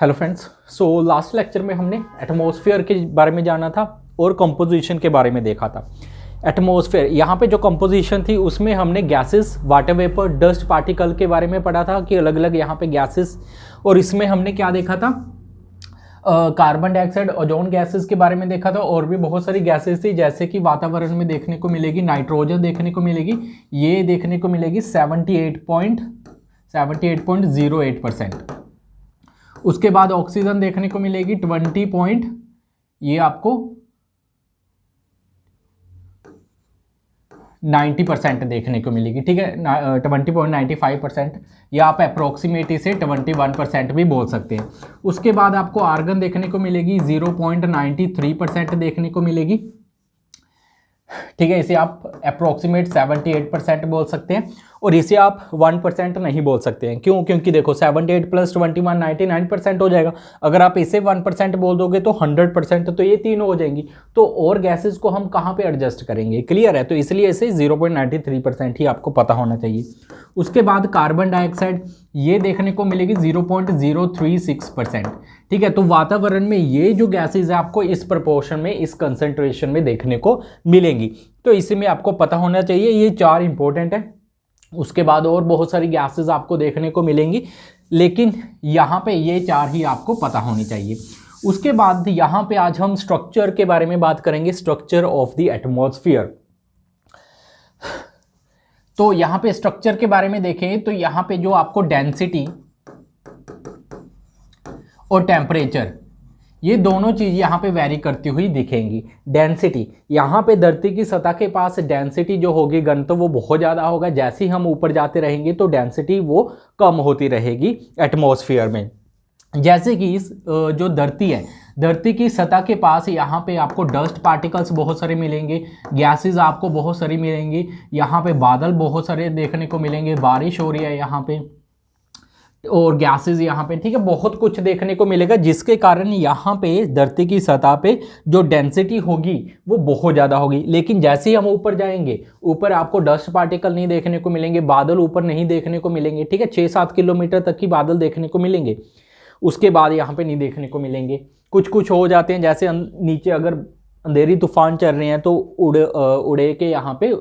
Hello friends. So last lecture में हमने atmosphere के बारे में जाना था और कंपोजिशन के बारे में देखा था। एटमॉस्फेयर, यहाँ पे जो कंपोजिशन थी उसमें हमने gases, water vapour, dust particle के बारे में पढ़ा था कि अलग अलग यहाँ पे गैसेस, और इसमें हमने क्या देखा था, कार्बन डाइऑक्साइड, ओजोन गैसेस के बारे में देखा था। और भी बहुत सारी गैसेस थी जैसे कि वातावरण में देखने को मिलेगी नाइट्रोजन देखने को मिलेगी, ये देखने को मिलेगी 78.08%। उसके बाद ऑक्सीजन देखने को मिलेगी 20 पॉइंट, ये आपको 90% देखने को मिलेगी, ठीक है, 20.95%, या आप अप्रोक्सीमेटली से 21% भी बोल सकते हैं। उसके बाद आपको आर्गन देखने को मिलेगी 0.93% देखने को मिलेगी, ठीक है, इसे आप अप्रोक्सीमेट 78% बोल सकते हैं, और इसे आप 1% नहीं बोल सकते हैं। क्यों? क्योंकि देखो 78 + 21 99% हो जाएगा। अगर आप इसे 1% बोल दोगे तो 100%, तो ये तीनों हो जाएंगी। तो और गैसेस को हम कहाँ पे एडजस्ट करेंगे, क्लियर है? तो इसलिए इसे 0.93% ही आपको पता होना चाहिए। उसके बाद कार्बन डाइऑक्साइड, ये देखने को मिलेगी 0.036%, ठीक है। तो वातावरण में ये जो गैसेज है आपको इस प्रपोर्शन में, इस कंसंट्रेशन में देखने को मिलेंगी, तो इसी में आपको पता होना चाहिए। ये 4 इंपॉर्टेंट है। उसके बाद और बहुत सारी गैसेज आपको देखने को मिलेंगी, लेकिन यहाँ पे ये 4 ही आपको पता होनी चाहिए। उसके बाद यहाँ पे आज हम स्ट्रक्चर के बारे में बात करेंगे, स्ट्रक्चर ऑफ द एटमॉस्फेयर। तो यहाँ पे स्ट्रक्चर के बारे में देखें तो यहाँ पे जो आपको डेंसिटी और टेम्परेचर, ये दोनों चीज़ यहाँ पे वैरी करती हुई दिखेंगी। डेंसिटी, यहाँ पे धरती की सतह के पास डेंसिटी जो होगी, घनत्व, वो बहुत ज़्यादा होगा। जैसे ही हम ऊपर जाते रहेंगे तो डेंसिटी वो कम होती रहेगी एटमॉस्फेयर में। जैसे कि इस जो धरती है, धरती की सतह के पास यहाँ पे आपको डस्ट पार्टिकल्स बहुत सारे मिलेंगे, गैसेस आपको बहुत सारी मिलेंगी, यहाँ पे बादल बहुत सारे देखने को मिलेंगे, बारिश हो रही है यहाँ पे, और गैसेस यहाँ पे, ठीक है, बहुत कुछ देखने को मिलेगा, जिसके कारण यहाँ पे धरती की सतह पे जो डेंसिटी होगी वो बहुत ज़्यादा होगी। लेकिन जैसे ही हम ऊपर जाएंगे, ऊपर आपको डस्ट पार्टिकल नहीं देखने को मिलेंगे, बादल ऊपर नहीं देखने को मिलेंगे, ठीक है, 6-7 किलोमीटर तक ही बादल देखने को मिलेंगे। उसके बाद यहाँ पे नहीं देखने को मिलेंगे। कुछ हो जाते हैं, जैसे नीचे अगर अंधेरी तूफान चल रहे हैं तो उड़े के यहाँ पे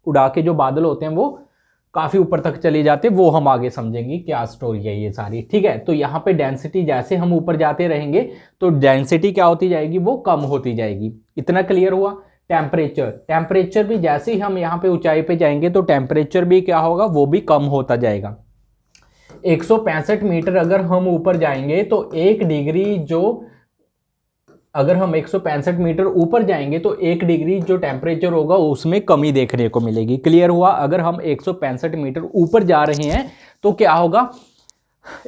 उड़ा के जो बादल होते हैं वो काफ़ी ऊपर तक चले जाते हैं, वो हम आगे समझेंगे क्या स्टोरी है ये सारी, ठीक है। तो यहाँ पे डेंसिटी, जैसे हम ऊपर जाते रहेंगे तो डेंसिटी क्या होती जाएगी, वो कम होती जाएगी। इतना क्लियर हुआ। टेम्परेचर, टेम्परेचर भी जैसे ही हम यहाँ पे ऊंचाई पे जाएंगे तो टेम्परेचर भी क्या होगा, वो भी कम होता जाएगा। 165 मीटर अगर हम ऊपर जाएंगे तो 1 डिग्री जो, अगर हम 165 मीटर ऊपर जाएंगे तो 1 डिग्री जो टेम्परेचर होगा उसमें कमी देखने को मिलेगी। क्लियर हुआ? अगर हम 165 मीटर ऊपर जा रहे हैं तो क्या होगा,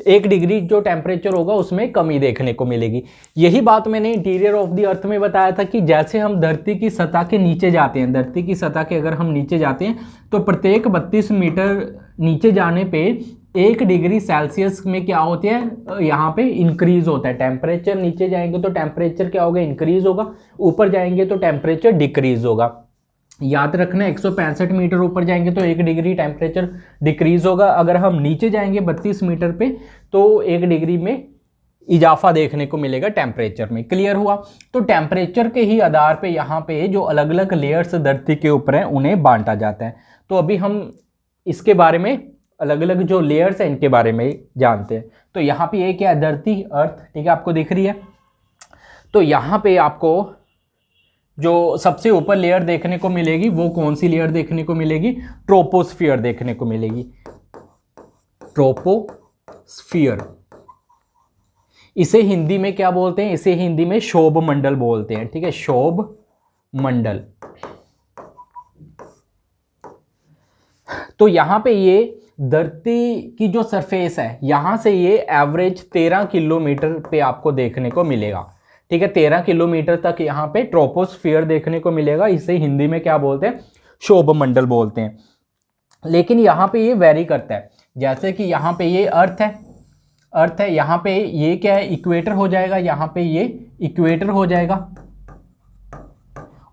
1 डिग्री जो टेम्परेचर होगा उसमें कमी देखने को मिलेगी। यही बात मैंने इंटीरियर ऑफ द अर्थ में बताया था कि जैसे हम धरती की सतह के नीचे जाते हैं, धरती की सतह के अगर हम नीचे जाते हैं तो प्रत्येक 32 मीटर नीचे जाने पे 1 डिग्री सेल्सियस में क्या होते हैं, यहाँ पे इंक्रीज होता है टेम्परेचर। नीचे जाएंगे तो टेम्परेचर क्या होगा, इंक्रीज होगा, ऊपर जाएंगे तो टेम्परेचर डिक्रीज होगा। याद रखना, 165 मीटर ऊपर जाएंगे तो 1 डिग्री टेम्परेचर डिक्रीज होगा, अगर हम नीचे जाएंगे 32 मीटर पे तो 1 डिग्री में इजाफा देखने को मिलेगा टेम्परेचर में। क्लियर हुआ? तो टेम्परेचर के ही आधार पे यहाँ पे जो अलग अलग लेयर्स धरती के ऊपर हैं उन्हें बांटा जाता है। तो अभी हम इसके बारे में, अलग अलग जो लेयर्स हैं इनके बारे में जानते हैं। तो यहाँ पे ये क्या है, धरती, अर्थ, ठीक है, आपको दिख रही है। तो यहाँ पे आपको जो सबसे ऊपर लेयर देखने को मिलेगी वो कौन सी लेयर देखने को मिलेगी, ट्रोपोस्फियर देखने को मिलेगी। ट्रोपोस्फियर, इसे हिंदी में क्या बोलते हैं, इसे हिंदी में शोभ मंडल बोलते हैं, ठीक है, शोभ मंडल। तो यहाँ पे ये धरती की जो सरफेस है, यहाँ से ये एवरेज 13 किलोमीटर पे आपको देखने को मिलेगा, ठीक है, 13 किलोमीटर तक यहाँ पे ट्रोपोस्फियर देखने को मिलेगा। इसे हिंदी में क्या बोलते हैं, शोभ मंडल बोलते हैं। लेकिन यहाँ पे ये वेरी करता है, जैसे कि यहाँ पे ये अर्थ है, अर्थ है, यहाँ पे ये क्या है, इक्वेटर हो जाएगा, यहाँ पे ये इक्वेटर हो जाएगा,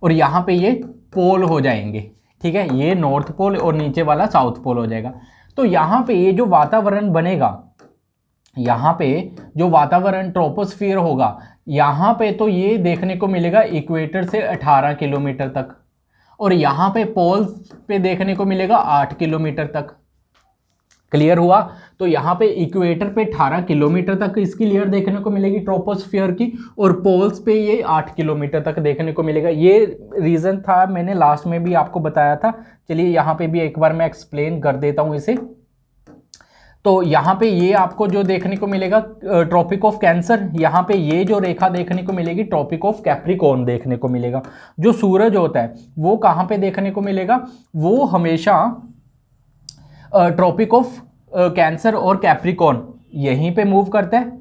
और यहाँ पे ये पोल हो जाएंगे, ठीक है, ये नॉर्थ पोल और नीचे वाला साउथ पोल हो जाएगा। तो यहाँ पे ये जो वातावरण बनेगा यहाँ पे जो वातावरण ट्रोपोस्फियर होगा, यहाँ पे तो ये देखने को मिलेगा इक्वेटर से 18 किलोमीटर तक, और यहाँ पे पोल्स पे देखने को मिलेगा 8 किलोमीटर तक। क्लियर हुआ? तो यहाँ पे इक्वेटर पे 18 किलोमीटर तक इसकी लेयर देखने को मिलेगी ट्रोपोस्फियर की, और पोल्स पे ये 8 किलोमीटर तक देखने को मिलेगा। ये रीज़न था, मैंने लास्ट में भी आपको बताया था। चलिए यहाँ पे भी एक बार मैं एक्सप्लेन कर देता हूँ इसे। तो यहाँ पे ये आपको जो देखने को मिलेगा ट्रॉपिक ऑफ कैंसर, यहाँ पे ये जो रेखा देखने को मिलेगी ट्रॉपिक ऑफ कैप्रिकॉर्न देखने को मिलेगा। जो सूरज होता है वो कहाँ पे देखने को मिलेगा? वो हमेशा ट्रॉपिक ऑफ कैंसर और कैप्रिकॉर्न यहीं पे मूव करता है।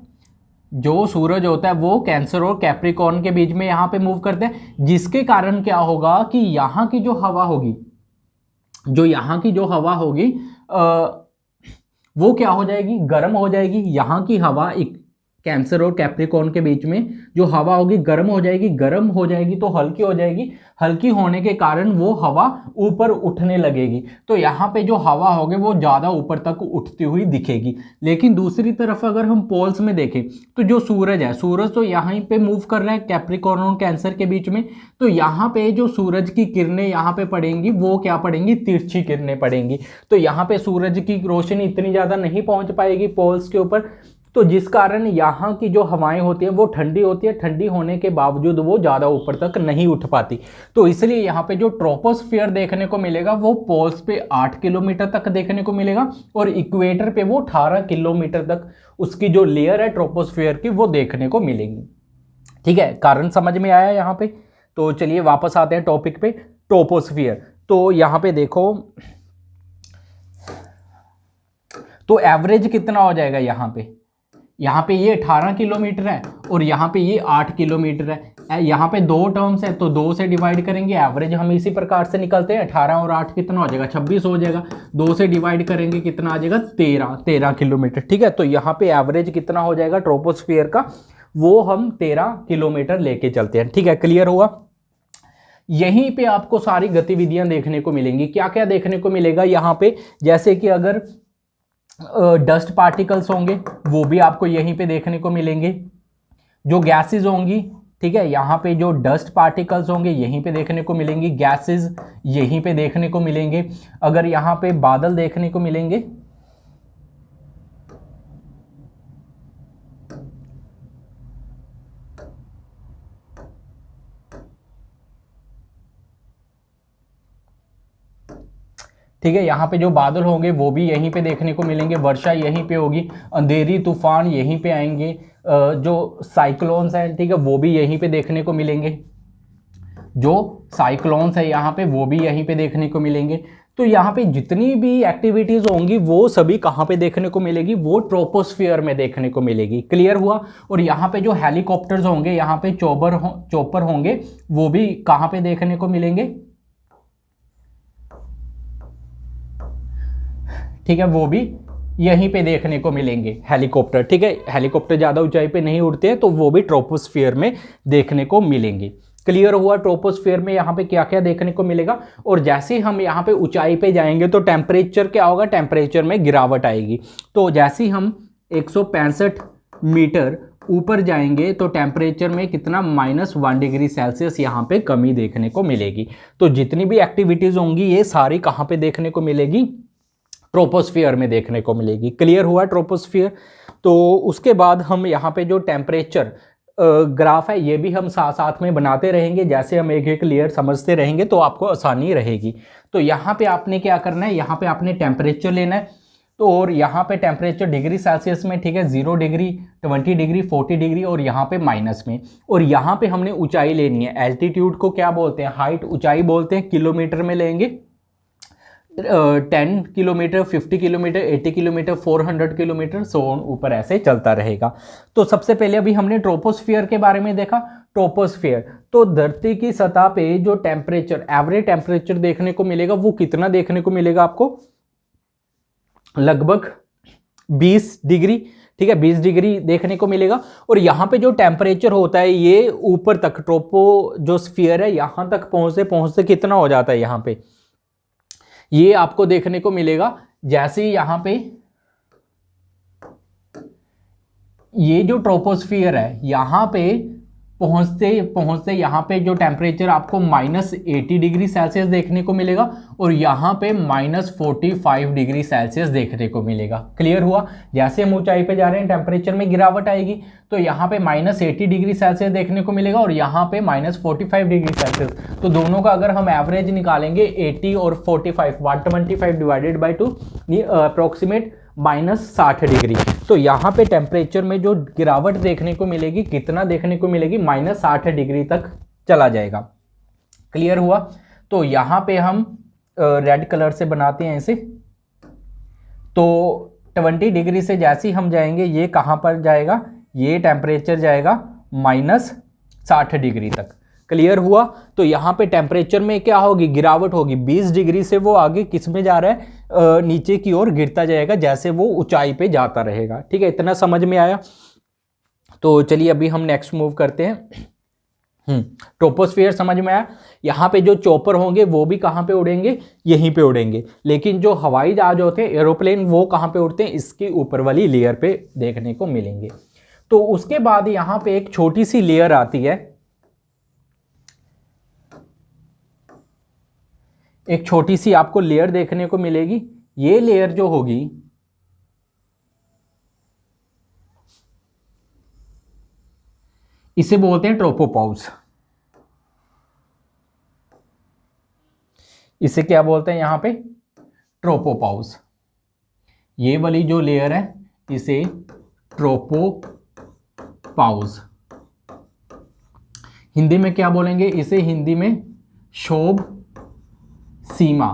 जो सूरज होता है वो कैंसर और कैप्रिकॉर्न के बीच में यहाँ पे मूव करता है, जिसके कारण क्या होगा कि यहाँ की जो हवा होगी, जो यहाँ की जो हवा होगी वो क्या हो जाएगी? गर्म हो जाएगी। यहाँ की हवा एक कैंसर और कैप्रिकॉर्न के बीच में जो हवा होगी गर्म हो जाएगी। गर्म हो जाएगी तो हल्की हो जाएगी। हल्की होने के कारण वो हवा ऊपर उठने लगेगी। तो यहाँ पे जो हवा होगी वो ज़्यादा ऊपर तक उठती हुई दिखेगी। लेकिन दूसरी तरफ अगर हम पोल्स में देखें तो जो सूरज है, सूरज तो यहाँ पे मूव कर रहा है कैप्रिकॉर्न और कैंसर के बीच में। तो यहाँ पे जो सूरज की किरणें यहाँ पे पड़ेंगी वो क्या पड़ेंगी? तिरछी किरणें पड़ेंगी। तो यहाँ पे सूरज की रोशनी इतनी ज़्यादा नहीं पहुँच पाएगी पोल्स के ऊपर, तो जिस कारण यहाँ की जो हवाएं होती हैं वो ठंडी होती है। ठंडी होने के बावजूद वो ज़्यादा ऊपर तक नहीं उठ पाती। तो इसलिए यहाँ पे जो ट्रोपोस्फियर देखने को मिलेगा वो पोल्स पे 8 किलोमीटर तक देखने को मिलेगा, और इक्वेटर पे वो 18 किलोमीटर तक उसकी जो लेयर है ट्रोपोस्फियर की वो देखने को मिलेगी। ठीक है, कारण समझ में आया यहाँ पे? तो चलिए वापस आते हैं टॉपिक पे, ट्रोपोस्फियर। तो यहाँ पे देखो, तो एवरेज कितना हो जाएगा यहाँ पे? यहाँ पे ये 18 किलोमीटर है और यहाँ पे ये 8 किलोमीटर है। यहाँ पे दो टर्म्स है तो 2 से डिवाइड करेंगे, एवरेज हम इसी प्रकार से निकलते हैं। 18 और 8 कितना हो जाएगा? 26 हो जाएगा। 2 से डिवाइड करेंगे कितना आ जाएगा? 13 किलोमीटर। ठीक है, तो यहाँ पे एवरेज कितना हो जाएगा ट्रोपोस्फियर का? वो हम 13 किलोमीटर लेके चलते हैं। ठीक है, क्लियर हुआ? यहीं पे आपको सारी गतिविधियां देखने को मिलेंगी। क्या क्या देखने को मिलेगा यहाँ पे? जैसे कि अगर डस्ट पार्टिकल्स होंगे वो भी आपको यहीं पे देखने को मिलेंगे। जो गैसेस होंगी, ठीक है, यहाँ पे जो डस्ट पार्टिकल्स होंगे यहीं पे देखने को मिलेंगी। गैसेस यहीं पे देखने को मिलेंगे। अगर यहाँ पे बादल देखने को मिलेंगे, ठीक है, यहाँ पे जो बादल होंगे वो भी यहीं पे देखने को मिलेंगे। वर्षा यहीं पे होगी। अंधेरी तूफान यहीं पे आएंगे। जो साइक्लोन्स हैं, ठीक है, वो भी यहीं पे देखने को मिलेंगे। जो साइक्लोन्स है यहाँ पे वो भी यहीं पे देखने को मिलेंगे। तो यहाँ पे जितनी भी एक्टिविटीज होंगी वो सभी कहाँ पे देखने को मिलेगी? वो ट्रोपोस्फियर में देखने को मिलेगी। क्लियर हुआ? और यहाँ पे जो हेलीकॉप्टर्स होंगे, यहाँ पे चॉपर होंगे, वो भी कहाँ पे देखने को मिलेंगे? ठीक है, वो भी यहीं पे देखने को मिलेंगे हेलीकॉप्टर। ठीक है, हेलीकॉप्टर ज़्यादा ऊंचाई पे नहीं उड़ते हैं तो वो भी ट्रोपोस्फियर में देखने को मिलेंगे। क्लियर हुआ? ट्रोपोस्फियर में यहाँ पे क्या क्या देखने को मिलेगा। और जैसे हम यहाँ पे ऊंचाई पे जाएंगे तो टेम्परेचर क्या होगा? टेम्परेचर में गिरावट आएगी। तो जैसे हम 165 मीटर ऊपर जाएंगे तो टेम्परेचर में कितना? -1 डिग्री सेल्सियस यहाँ पे कमी देखने को मिलेगी। तो जितनी भी एक्टिविटीज़ होंगी ये सारी कहाँ पे देखने को मिलेगी? ट्रोपोस्फियर में देखने को मिलेगी। क्लियर हुआ ट्रोपोस्फियर? तो उसके बाद हम यहाँ पे जो टेम्परेचर ग्राफ है ये भी हम साथ साथ में बनाते रहेंगे। जैसे हम एक एक लेयर समझते रहेंगे तो आपको आसानी रहेगी। तो यहाँ पे आपने क्या करना है? यहाँ पे आपने टेम्परेचर लेना है। तो और यहाँ पे टेम्परेचर डिग्री सेल्सियस में, ठीक है, 0 डिग्री, 20 डिग्री, 40 डिग्री और यहाँ पे माइनस में। और यहाँ पे हमने ऊंचाई लेनी है। एल्टीट्यूड को क्या बोलते हैं? हाइट, ऊंचाई बोलते हैं। किलोमीटर में लेंगे 10 किलोमीटर, 50 किलोमीटर, 80 किलोमीटर, 400 किलोमीटर, सो ऊपर ऐसे चलता रहेगा। तो सबसे पहले अभी हमने ट्रोपोस्फियर के बारे में देखा। ट्रोपोस्फियर तो धरती की सतह पे जो टेम्परेचर, एवरेज टेम्परेचर देखने को मिलेगा वो कितना देखने को मिलेगा आपको? लगभग 20 डिग्री। ठीक है, 20 डिग्री देखने को मिलेगा। और यहाँ पे जो टेम्परेचर होता है ये ऊपर तक, ट्रोपो जो स्फीयर है यहाँ तक पहुँचते पहुँचते कितना हो जाता है? यहाँ पे ये आपको देखने को मिलेगा। जैसे यहाँ पे ये जो ट्रोपोस्फियर है यहाँ पे पहुँचते पहुँचते यहाँ पे जो टेम्परेचर आपको -80 डिग्री सेल्सियस देखने को मिलेगा और यहाँ पे -45 डिग्री सेल्सियस देखने को मिलेगा। क्लियर हुआ? जैसे हम ऊंचाई पे जा रहे हैं टेम्परेचर में गिरावट आएगी, तो यहाँ पे -80 डिग्री सेल्सियस देखने को मिलेगा और यहाँ पे -45 डिग्री सेल्सियस। तो दोनों का अगर हम एवरेज निकालेंगे 80 और 45, 125 डिवाइडेड बाई 2 अप्रोक्सीमेट -60 डिग्री। तो यहाँ पे टेम्परेचर में जो गिरावट देखने को मिलेगी, कितना देखने को मिलेगी, -60 डिग्री तक चला जाएगा। क्लियर हुआ? तो यहाँ पे हम रेड कलर से बनाते हैं इसे। तो 20 डिग्री से जैसे ही हम जाएंगे, ये कहाँ पर जाएगा, ये टेम्परेचर जाएगा -60 डिग्री तक। क्लियर हुआ? तो यहाँ पे टेम्परेचर में क्या होगी, गिरावट होगी। 20 डिग्री से वो आगे किस में जा रहा है, नीचे की ओर गिरता जाएगा जैसे वो ऊंचाई पे जाता रहेगा। ठीक है, इतना समझ में आया? तो चलिए अभी हम नेक्स्ट मूव करते हैं। ट्रोपोस्फियर समझ में आया। यहाँ पे जो चॉपर होंगे वो भी कहाँ पे उड़ेंगे, यहीं पे उड़ेंगे। लेकिन जो हवाई जहाज होते हैं, एरोप्लेन, वो कहाँ पे उड़ते हैं, इसके ऊपर वाली लेयर पे देखने को मिलेंगे। तो उसके बाद यहाँ पे एक छोटी सी लेयर आती है, एक छोटी सी आपको लेयर देखने को मिलेगी। ये लेयर जो होगी, इसे बोलते हैं ट्रोपोपॉज। इसे क्या बोलते हैं यहाँ पे, ट्रोपोपॉज। ये वाली जो लेयर है इसे ट्रोपोपॉज। हिंदी में क्या बोलेंगे इसे, हिंदी में शोभ सीमा,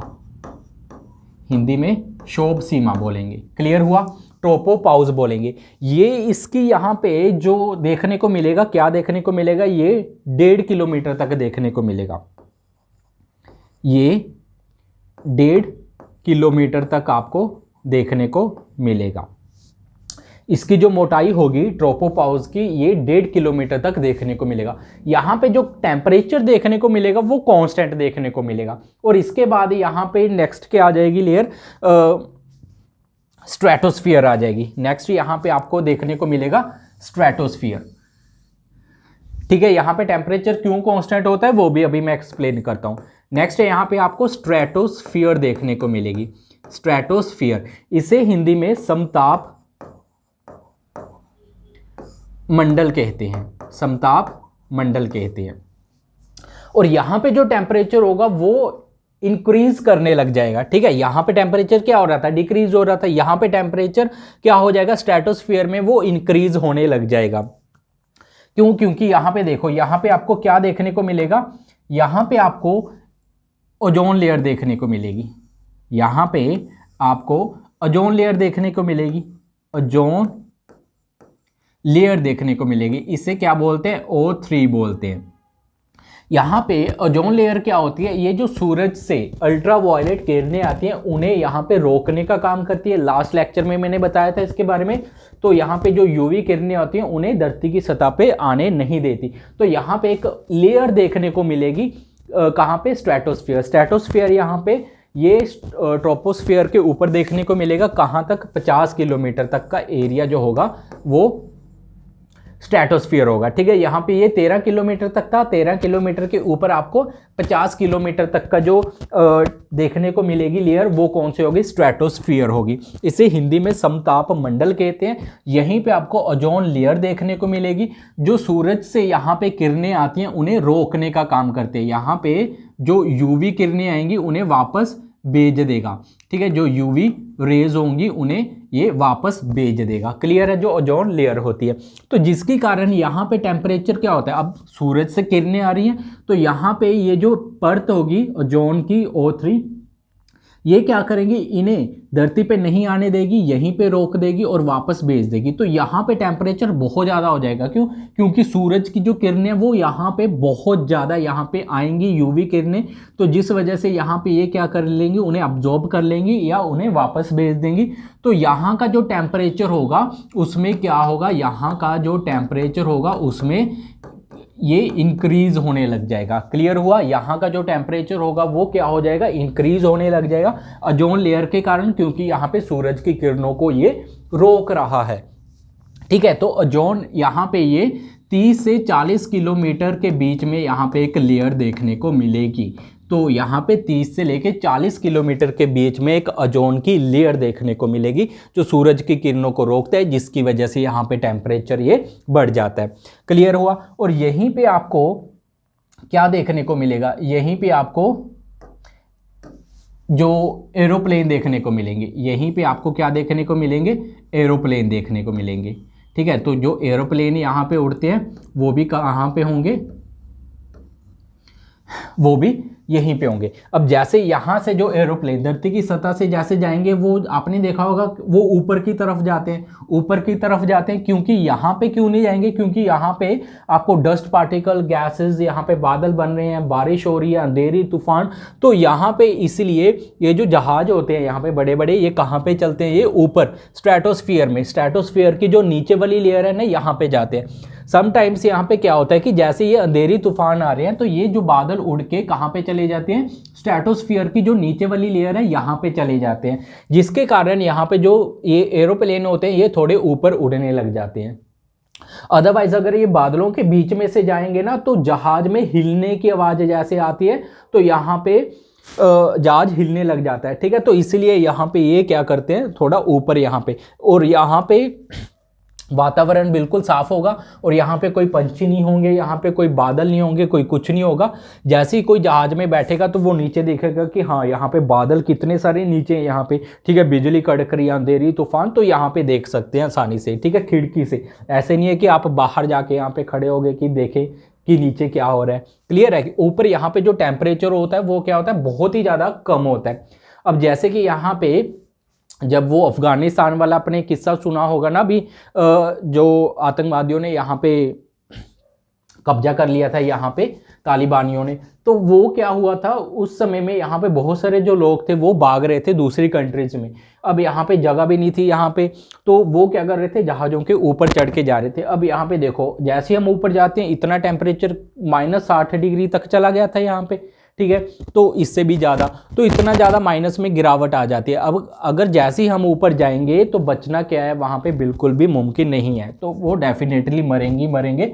हिंदी में शोभ सीमा बोलेंगे। क्लियर हुआ? ट्रोपोपॉज बोलेंगे। ये इसकी यहाँ पे जो देखने को मिलेगा, क्या देखने को मिलेगा, ये 1.5 किलोमीटर तक देखने को मिलेगा। ये 1.5 किलोमीटर तक आपको देखने को मिलेगा। इसकी जो मोटाई होगी ट्रोपोपॉज की, ये 1.5 किलोमीटर तक देखने को मिलेगा। यहाँ पे जो टेम्परेचर देखने को मिलेगा वो कांस्टेंट देखने को मिलेगा। और इसके बाद यहाँ पे नेक्स्ट क्या आ जाएगी लेयर, स्ट्रेटोस्फियर आ जाएगी। नेक्स्ट यहाँ पे आपको देखने को मिलेगा स्ट्रेटोस्फियर। ठीक है, यहाँ पे टेम्परेचर क्यों कांस्टेंट होता है वो भी अभी मैं एक्सप्लेन करता हूँ। नेक्स्ट यहाँ पे आपको स्ट्रेटोस्फियर देखने को मिलेगी। स्ट्रेटोस्फियर, इसे हिंदी में समताप मंडल कहते हैं, समताप मंडल कहते हैं। और यहाँ पे जो टेम्परेचर होगा वो इंक्रीज करने लग जाएगा। ठीक है, यहाँ पे टेम्परेचर क्या हो रहा था, डिक्रीज हो रहा था। यहाँ पे टेम्परेचर क्या हो जाएगा, स्ट्रेटोस्फियर में वो इंक्रीज होने लग जाएगा। क्यों? क्योंकि यहाँ पे देखो, यहाँ पे आपको क्या देखने को मिलेगा, यहाँ पे आपको ओजोन लेयर देखने को मिलेगी। यहाँ पे आपको ओजोन लेयर देखने को मिलेगी, ओजोन लेयर देखने को मिलेगी। इसे क्या बोलते हैं, O3 बोलते हैं। यहाँ पे ओजोन लेयर क्या होती है, ये जो सूरज से अल्ट्रावायलेट किरणें आती हैं उन्हें यहाँ पे रोकने का काम करती है। लास्ट लेक्चर में मैंने बताया था इसके बारे में। तो यहाँ पे जो यूवी किरणें होती हैं उन्हें धरती की सतह पे आने नहीं देती। तो यहाँ पे एक लेयर देखने को मिलेगी, कहाँ पे, स्ट्रेटोस्फियर। स्ट्रेटोस्फियर यहाँ पे ये ट्रोपोस्फियर के ऊपर देखने को मिलेगा। कहाँ तक, 50 किलोमीटर तक का एरिया जो होगा वो स्ट्रेटोस्फियर होगा। ठीक है, यहाँ पे ये 13 किलोमीटर तक था। 13 किलोमीटर के ऊपर आपको 50 किलोमीटर तक का जो देखने को मिलेगी लेयर, वो कौन सी होगी, स्ट्रेटोस्फियर होगी। इसे हिंदी में समताप मंडल कहते हैं। यहीं पे आपको ओजोन लेयर देखने को मिलेगी, जो सूरज से यहाँ पे किरणें आती हैं उन्हें रोकने का काम करते हैं। यहाँ पे जो यूवी किरणें आएंगी उन्हें वापस भेज देगा। ठीक है, जो यूवी रेज होंगी उन्हें ये वापस भेज देगा। क्लियर है, जो ओजोन लेयर होती है। तो जिसके कारण यहाँ पे टेम्परेचर क्या होता है, अब सूरज से किरणें आ रही हैं तो यहाँ पे ये जो परत होगी ओजोन की, O3, ये क्या करेंगी, इन्हें धरती पे नहीं आने देगी, यहीं पे रोक देगी और वापस भेज देगी। तो यहाँ पे टेम्परेचर बहुत ज़्यादा हो जाएगा। क्यों? क्योंकि सूरज की जो किरणें वो यहाँ पे बहुत ज़्यादा यहाँ पे आएंगी, यूवी किरणें। तो जिस वजह से यहाँ पे ये क्या कर लेंगी, उन्हें अब्जॉर्ब कर लेंगी या उन्हें वापस भेज देंगी। तो यहाँ का जो टेम्परेचर होगा उसमें क्या होगा, यहाँ का जो टेम्परेचर होगा उसमें ये इंक्रीज होने लग जाएगा। क्लियर हुआ? यहाँ का जो टेम्परेचर होगा वो क्या हो जाएगा, इंक्रीज होने लग जाएगा ओजोन लेयर के कारण, क्योंकि यहाँ पे सूरज की किरणों को ये रोक रहा है। ठीक है। तो ओजोन यहाँ पे ये 30 से 40 किलोमीटर के बीच में यहाँ पे एक लेयर देखने को मिलेगी। तो यहाँ पे 30 से लेके 40 किलोमीटर के बीच में एक ओजोन की लेयर देखने को मिलेगी जो सूरज की किरणों को रोकता है, जिसकी वजह से यहाँ पे टेम्परेचर ये बढ़ जाता है। क्लियर हुआ। और यहीं पे आपको क्या देखने को मिलेगा, यहीं पे आपको जो एरोप्लेन देखने को मिलेंगे, यहीं पे आपको क्या देखने को मिलेंगे, एरोप्लेन देखने को मिलेंगे। ठीक है। तो जो एरोप्लेन यहाँ पे उड़ते हैं वो भी कहाँ पे होंगे, वो भी यहीं पे होंगे। अब जैसे यहाँ से जो एरोप्लेन धरती की सतह से जैसे जाएंगे, वो आपने देखा होगा वो ऊपर की तरफ जाते हैं, ऊपर की तरफ जाते हैं। क्योंकि यहाँ पे क्यों नहीं जाएंगे, क्योंकि यहाँ पे आपको डस्ट पार्टिकल, गैसेस, यहाँ पे बादल बन रहे हैं, बारिश हो रही है, अंधेरी, तूफान। तो यहाँ पे इसलिए ये जो जहाज होते हैं यहाँ पे बड़े बड़े, ये कहाँ पे चलते हैं, ये ऊपर स्ट्रेटोस्फीयर में, स्ट्रेटोस्फीयर की जो नीचे वाली लेयर है ना, यहाँ पे जाते हैं। समटाइम्स यहाँ पे क्या होता है कि जैसे ये अंधेरी तूफान आ रहे हैं तो ये जो बादल उड़ के कहाँ पे चले जाते हैं, स्ट्रेटोस्फीयर की जो नीचे वाली लेयर है यहाँ पे चले जाते हैं, जिसके कारण यहाँ पे जो ये एरोप्लेन होते हैं ये थोड़े ऊपर उड़ने लग जाते हैं। अदरवाइज अगर ये बादलों के बीच में से जाएंगे ना तो जहाज में हिलने की आवाज़ जैसे आती है, तो यहाँ पे जहाज हिलने लग जाता है। ठीक है। तो इसलिए यहाँ पे ये क्या करते हैं, थोड़ा ऊपर यहाँ पे, और यहाँ पे वातावरण बिल्कुल साफ होगा और यहाँ पे कोई पंछी नहीं होंगे, यहाँ पे कोई बादल नहीं होंगे, कोई कुछ नहीं होगा। जैसे ही कोई जहाज में बैठेगा तो वो नीचे देखेगा कि हाँ यहाँ पे बादल कितने सारे नीचे हैं यहाँ पे। ठीक है। बिजली कड़क रही है, अंधेरी, तूफान, तो यहाँ पे देख सकते हैं आसानी से। ठीक है। खिड़की से, ऐसे नहीं है कि आप बाहर जाके यहाँ पे खड़े होगे कि देखें कि नीचे क्या हो रहा है। क्लियर है। ऊपर यहाँ पे जो टेम्परेचर होता है वो क्या होता है, बहुत ही ज़्यादा कम होता है। अब जैसे कि यहाँ पे जब वो अफगानिस्तान वाला आपने किस्सा सुना होगा ना, अभी जो आतंकवादियों ने यहाँ पे कब्जा कर लिया था यहाँ पे तालिबानियों ने, तो वो क्या हुआ था उस समय में, यहाँ पे बहुत सारे जो लोग थे वो भाग रहे थे दूसरी कंट्रीज में। अब यहाँ पे जगह भी नहीं थी यहाँ पे, तो वो क्या कर रहे थे, जहाज़ों के ऊपर चढ़ के जा रहे थे। अब यहाँ पे देखो जैसे हम ऊपर जाते हैं इतना टेम्परेचर -60 डिग्री तक चला गया था यहाँ पे। ठीक है। तो इससे भी ज़्यादा, तो इतना ज़्यादा माइनस में गिरावट आ जाती है। अब अगर जैसे ही हम ऊपर जाएंगे तो बचना क्या है, वहाँ पे बिल्कुल भी मुमकिन नहीं है, तो वो डेफिनेटली मरेंगे।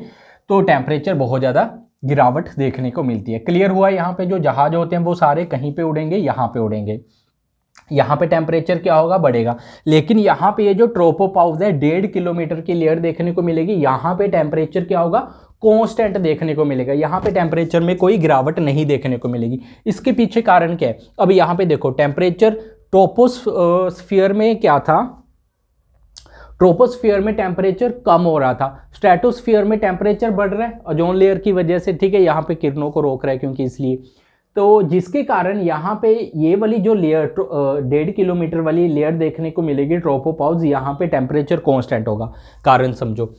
तो टेम्परेचर बहुत ज़्यादा गिरावट देखने को मिलती है। क्लियर हुआ। यहाँ पे जो जहाज होते हैं वो सारे कहीं पे उड़ेंगे, यहाँ पे उड़ेंगे, यहाँ पे टेम्परेचर क्या होगा, बढ़ेगा। लेकिन यहाँ पे ये जो ट्रोपोपाउस है 1.5 किलोमीटर की लेयर देखने को मिलेगी, यहाँ पे टेम्परेचर क्या होगा, कांस्टेंट देखने को मिलेगा। यहाँ पे टेम्परेचर में कोई गिरावट नहीं देखने को मिलेगी। इसके पीछे कारण क्या है, अब यहाँ पे देखो टेम्परेचर ट्रोपोस्फियर में क्या था, ट्रोपोस्फियर में टेम्परेचर कम हो रहा था, स्ट्रेटोस्फियर में टेम्परेचर बढ़ रहा है ओजोन लेयर की वजह से। ठीक है। यहाँ पे किरणों को रोक रहा है क्योंकि इसलिए, तो जिसके कारण यहाँ पे ये वाली जो लेयर 1.5 किलोमीटर वाली लेयर देखने को मिलेगी ट्रोपोपाउस, यहाँ पे टेम्परेचर कांस्टेंट होगा। कारण समझो,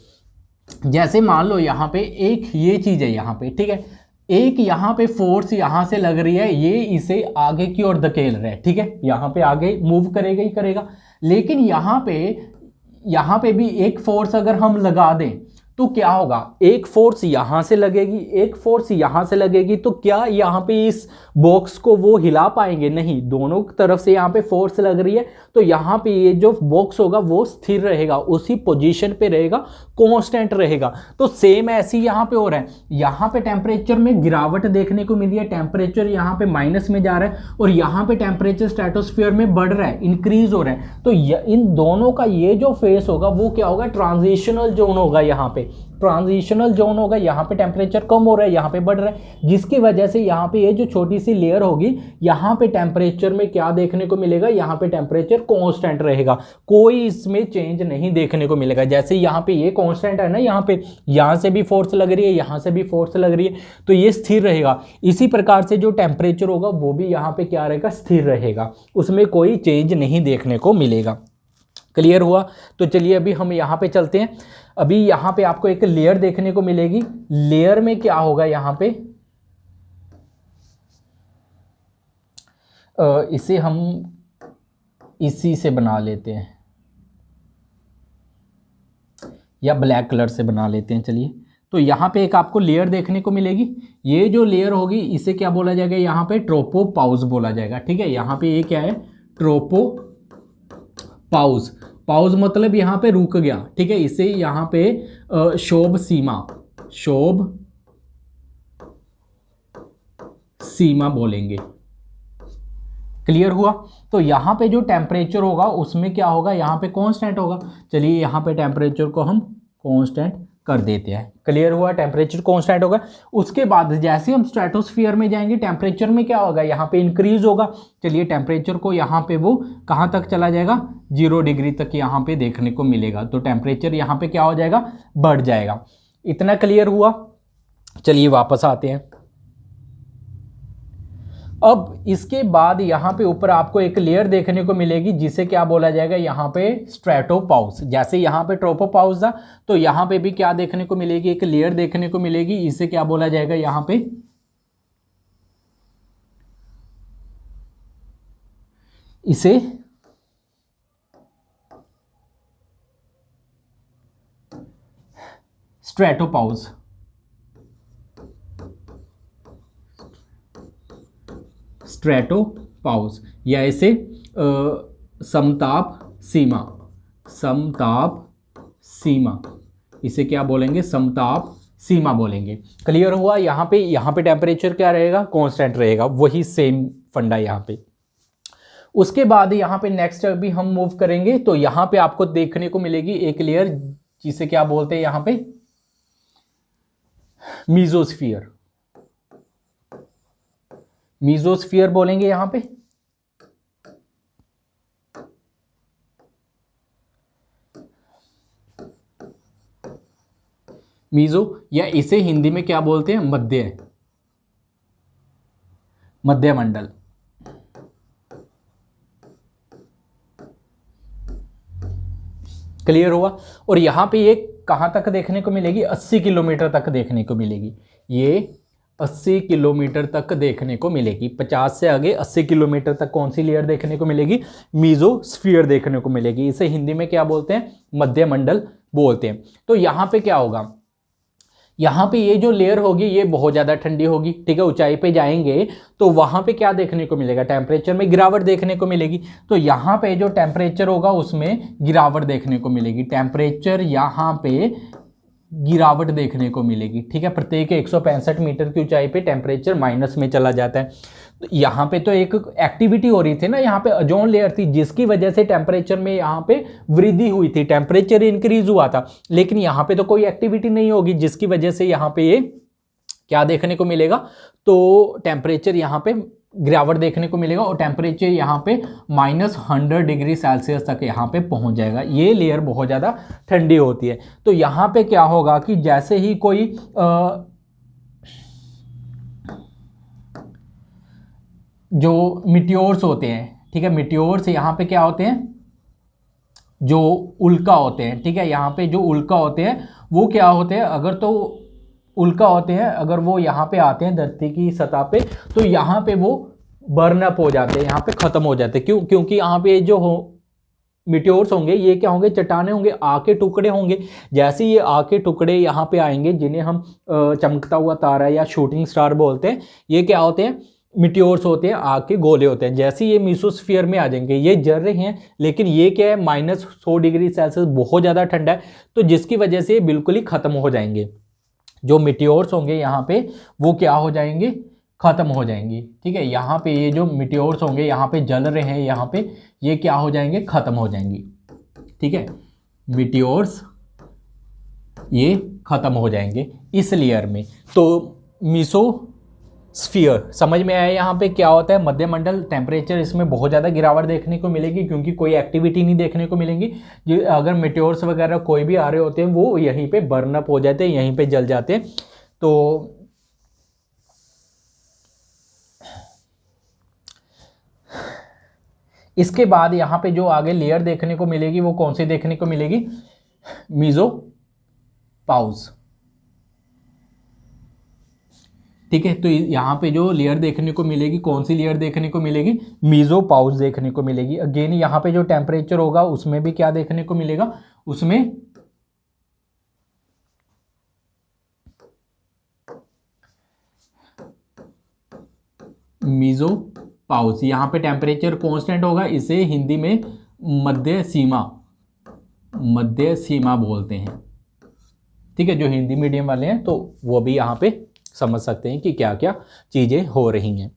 जैसे मान लो यहाँ पे एक ये चीज़ है यहाँ पे। ठीक है। एक यहाँ पे फोर्स यहाँ से लग रही है, ये इसे आगे की ओर धकेल रहा है। ठीक है। यहाँ पे आगे मूव करेगा ही करेगा। लेकिन यहाँ पे भी एक फोर्स अगर हम लगा दें तो क्या होगा, एक फोर्स यहाँ से लगेगी, एक फोर्स यहाँ से लगेगी, तो क्या यहाँ पे इस बॉक्स को वो हिला पाएंगे, नहीं। दोनों तरफ से यहाँ पे फोर्स लग रही है, तो यहाँ पे ये जो बॉक्स होगा वो स्थिर रहेगा, उसी पोजीशन पे रहेगा, कांस्टेंट रहेगा। तो सेम ऐसे ही यहाँ पे हो रहा है। यहाँ पे टेम्परेचर में गिरावट देखने को मिली है, टेम्परेचर यहाँ पे माइनस में जा रहा है, और यहाँ पे टेम्परेचर स्ट्रेटोस्फीयर में बढ़ रहा है, इंक्रीज हो रहा है। तो इन दोनों का ये जो फेस होगा वो क्या होगा, ट्रांजिशनल जोन होगा। यहाँ पे ट्रांजिशनल जोन होगा, यहाँ पे टेम्परेचर कम हो रहा है, यहाँ पे बढ़ रहा है, जिसकी वजह से यहाँ पे ये जो छोटी सी लेयर होगी, यहाँ पे टेम्परेचर में क्या देखने को मिलेगा, यहाँ पे टेम्परेचर कांस्टेंट रहेगा, कोई इसमें चेंज नहीं देखने को मिलेगा। जैसे यहाँ पे ये कांस्टेंट है ना, यहाँ से भी फोर्स लग रही है, यहाँ से भी फोर्स लग रही है, तो ये स्थिर रहेगा। इसी प्रकार से जो टेम्परेचर होगा वो भी यहाँ पे क्या रहेगा, स्थिर रहेगा, उसमें कोई चेंज नहीं देखने को मिलेगा। क्लियर हुआ। तो चलिए अभी हम यहाँ पे चलते हैं। अभी यहाँ पे आपको एक लेयर देखने को मिलेगी। लेयर में क्या होगा, यहाँ पे इसे हम इसी से बना लेते हैं या ब्लैक कलर से बना लेते हैं। चलिए, तो यहाँ पे एक आपको लेयर देखने को मिलेगी। ये जो लेयर होगी इसे क्या बोला जाएगा, यहाँ पे ट्रोपोपाउस बोला जाएगा। ठीक है। यहाँ पे ये क्या है, ट्रोपोपाउस। पाउज मतलब यहाँ पे रुक गया, ठीक है, इसे यहाँ पे शोभ सीमा, शोभ सीमा बोलेंगे। क्लियर हुआ। तो यहाँ पे जो टेम्परेचर होगा उसमें क्या होगा, यहाँ पे कांस्टेंट होगा। चलिए यहाँ पे टेम्परेचर को हम कांस्टेंट कर देते हैं। क्लियर हुआ, टेम्परेचर कांस्टेंट होगा। उसके बाद जैसे हम स्ट्रेटोस्फीयर में जाएंगे टेम्परेचर में क्या होगा, यहाँ पे इंक्रीज होगा। चलिए टेम्परेचर को यहाँ पे वो कहाँ तक चला जाएगा, 0 डिग्री तक यहाँ पे देखने को मिलेगा। तो टेम्परेचर यहाँ पे क्या हो जाएगा, बढ़ जाएगा। इतना क्लियर हुआ। चलिए वापस आते हैं। अब इसके बाद यहाँ पे ऊपर आपको एक लेयर देखने को मिलेगी जिसे क्या बोला जाएगा, यहाँ पे स्ट्रेटोपाउस। जैसे यहाँ पे ट्रोपोपाउस था तो यहाँ पे भी क्या देखने को मिलेगी, एक लेयर देखने को मिलेगी। इसे क्या बोला जाएगा, यहाँ पे इसे स्ट्रेटोपाउस, स्ट्रेटोपाउस या इसे समताप सीमा, समताप सीमा, इसे क्या बोलेंगे, समताप सीमा बोलेंगे। क्लियर हुआ। यहाँ पे टेम्परेचर क्या रहेगा, कांस्टेंट रहेगा, वही सेम फंडा यहाँ पे। उसके बाद यहाँ पे नेक्स्ट अभी हम मूव करेंगे तो यहाँ पे आपको देखने को मिलेगी एक लेयर जिसे क्या बोलते हैं यहाँ पे, मीजोस्फीयर, मीजोस्फीयर बोलेंगे यहाँ पे। मीजो या इसे हिंदी में क्या बोलते हैं, मध्य, मध्य मंडल। क्लियर हुआ। और यहाँ पे ये कहाँ तक देखने को मिलेगी, 80 किलोमीटर तक देखने को मिलेगी। ये 80 किलोमीटर तक देखने को मिलेगी। 50 से आगे 80 किलोमीटर तक कौन सी लेयर देखने को मिलेगी, मीजोस्फीयर देखने को मिलेगी। इसे हिंदी में क्या बोलते हैं, मध्य मंडल बोलते हैं। तो यहाँ पे क्या होगा, यहाँ पे ये जो लेयर होगी ये बहुत ज़्यादा ठंडी होगी, ठीक है। ऊंचाई पे जाएंगे तो वहाँ पे क्या देखने को मिलेगा, टेम्परेचर में गिरावट देखने को मिलेगी। तो यहाँ पे जो टेम्परेचर होगा उसमें गिरावट देखने को मिलेगी। टेम्परेचर यहाँ पे गिरावट देखने को मिलेगी, ठीक है। प्रत्येक 165 मीटर की ऊंचाई पे टेम्परेचर माइनस में चला जाता है। तो यहाँ पे तो एक एक्टिविटी हो रही थी ना, यहाँ पे ओजोन लेयर थी जिसकी वजह से टेम्परेचर में यहाँ पे वृद्धि हुई थी, टेम्परेचर इंक्रीज हुआ था। लेकिन यहाँ पे तो कोई एक्टिविटी नहीं होगी जिसकी वजह से यहाँ पे ये क्या देखने को मिलेगा, तो टेम्परेचर यहाँ पे गिरावट देखने को मिलेगा और टेम्परेचर यहाँ पे -100 डिग्री सेल्सियस तक यहाँ पे पहुँच जाएगा। ये लेयर बहुत ज़्यादा ठंडी होती है। तो यहाँ पे क्या होगा कि जैसे ही कोई जो मिट्योर्स होते हैं, ठीक है, मिट्योर्स यहाँ पे क्या होते हैं, जो उल्का होते हैं, ठीक है। यहाँ पे जो उल्का होते हैं वो क्या होते हैं, अगर तो उल्का होते हैं, अगर वो यहाँ पे आते हैं धरती की सतह पे तो यहाँ पे वो बर्न अप हो जाते हैं, यहाँ पे ख़त्म हो जाते हैं। क्यों, क्योंकि यहाँ पे जो मिट्योर्स होंगे ये क्या होंगे, चट्टाने होंगे, आग के टुकड़े होंगे। जैसे ये आग के टुकड़े यहाँ पे आएंगे जिन्हें हम चमकता हुआ तारा या शूटिंग स्टार बोलते हैं, ये क्या होते हैं, मिट्योर्स होते हैं, आग के गोले होते हैं। जैसे ये मीसोस्फीयर में आ जाएंगे, ये जल रहे हैं लेकिन ये क्या है, -100 डिग्री सेल्सियस, बहुत ज़्यादा ठंडा है, तो जिसकी वजह से ये बिल्कुल ही ख़त्म हो जाएंगे। जो मिट्योर्स होंगे यहाँ पे वो क्या हो जाएंगे, ख़त्म हो जाएंगी, ठीक है। यहाँ पे ये जो मिट्योर्स होंगे यहाँ पे जल रहे हैं, यहाँ पे ये क्या हो जाएंगे, ख़त्म हो जाएंगी, ठीक है। मिट्योर्स ये ख़त्म हो जाएंगे इस लेयर में। तो मीसोस्फीयर समझ में आया यहाँ पे क्या होता है, मध्य मंडल। टेम्परेचर इसमें बहुत ज़्यादा गिरावट देखने को मिलेगी क्योंकि कोई एक्टिविटी नहीं देखने को मिलेंगी। अगर मिट्योर्स वगैरह कोई भी आ रहे होते हैं वो यहीं पे बर्न अप हो जाते हैं, यहीं पे जल जाते हैं। तो इसके बाद यहाँ पे जो आगे लेयर देखने को मिलेगी वो कौन सी देखने को मिलेगी, मीसोपाउस, ठीक है। तो यहाँ पे जो लेयर देखने को मिलेगी, कौन सी लेयर देखने को मिलेगी, मीसोपाउस देखने को मिलेगी। अगेन यहाँ पे जो टेम्परेचर होगा उसमें भी क्या देखने को मिलेगा, उसमें मीसोपाउस। यहाँ पे टेम्परेचर कांस्टेंट होगा, इसे हिंदी में मध्य सीमा, मध्य सीमा बोलते हैं। ठीक है, जो हिंदी मीडियम वाले हैं तो वो भी यहाँ पे समझ सकते हैं कि क्या क्या चीज़ें हो रही हैं।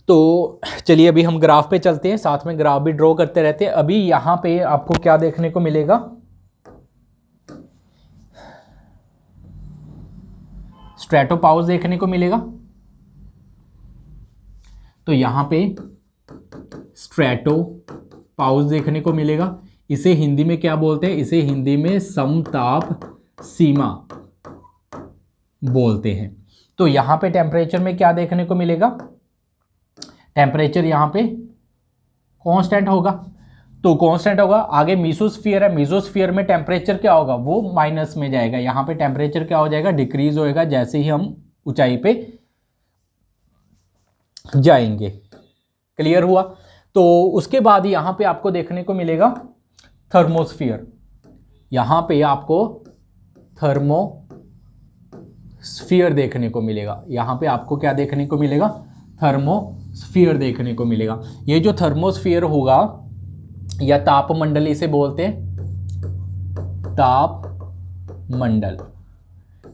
तो चलिए अभी हम ग्राफ पे चलते हैं, साथ में ग्राफ भी ड्रॉ करते रहते हैं। अभी यहाँ पे आपको क्या देखने को मिलेगा, स्ट्रेटोपाउस देखने को मिलेगा। तो यहाँ पे स्ट्रेटोपाउस देखने को मिलेगा। इसे हिंदी में क्या बोलते हैं, इसे हिंदी में समताप सीमा बोलते हैं। तो यहाँ पे टेम्परेचर में क्या देखने को मिलेगा, टेम्परेचर यहाँ पे कांस्टेंट होगा। तो कांस्टेंट होगा। आगे मीसोस्फीयर है, मीसोस्फीयर में टेम्परेचर क्या होगा, वो माइनस में जाएगा। यहाँ पे टेम्परेचर क्या हो जाएगा, डिक्रीज होएगा जैसे ही हम ऊंचाई पे जाएंगे। क्लियर हुआ। तो उसके बाद यहाँ पे आपको देखने को मिलेगा थर्मोस्फीयर। यहाँ पे आपको थर्मोस्फीयर देखने को मिलेगा। यहाँ पे आपको क्या देखने को मिलेगा, थर्मोस्फीयर देखने को मिलेगा। ये जो थर्मोस्फीयर होगा या तापमंडल इसे बोलते हैं, तापमंडल।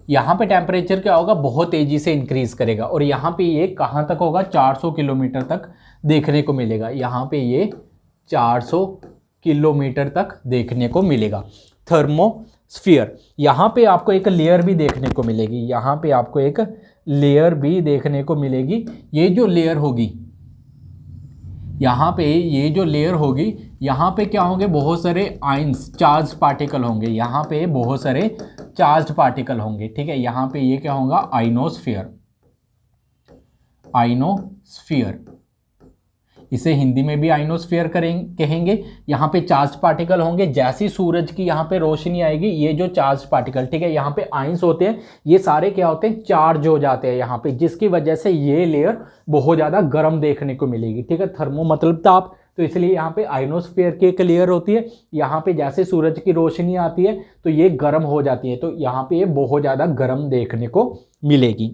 यहाँ पे टेम्परेचर क्या होगा, बहुत तेजी से इंक्रीज करेगा। और यहाँ पे ये कहाँ तक होगा, 400 किलोमीटर तक देखने को मिलेगा। यहाँ पे ये 400 किलोमीटर तक देखने को मिलेगा थर्मोस्फीयर। यहाँ पे आपको एक लेयर भी देखने को मिलेगी, यहाँ पे आपको एक लेयर भी देखने को मिलेगी। ये जो लेयर होगी, यहाँ पे ये जो लेयर होगी, यहाँ पे क्या होंगे, बहुत सारे आयंस, चार्ज पार्टिकल होंगे। यहाँ पे बहुत सारे चार्ज पार्टिकल होंगे। ठीक है, यहाँ पे ये क्या होगा, आइनोस्फीयर। आइनोस्फीयर, इसे हिंदी में भी आइनोस्फीयर कहेंगे। यहाँ पे चार्ज पार्टिकल होंगे। जैसी सूरज की यहाँ पे रोशनी आएगी, ये जो चार्ज पार्टिकल, ठीक है, यहाँ पे आयंस होते हैं, ये सारे क्या होते हैं, चार्ज हो जाते हैं यहाँ पे, जिसकी वजह से ये लेयर बहुत ज़्यादा गर्म देखने को मिलेगी। ठीक है, थर्मो मतलब ताप, तो इसलिए यहाँ पे आइनोस्फीयर की एक लेयर होती है। यहाँ पे जैसे सूरज की रोशनी आती है तो ये गर्म हो जाती है, तो यहाँ पे ये बहुत ज़्यादा गर्म देखने को मिलेगी।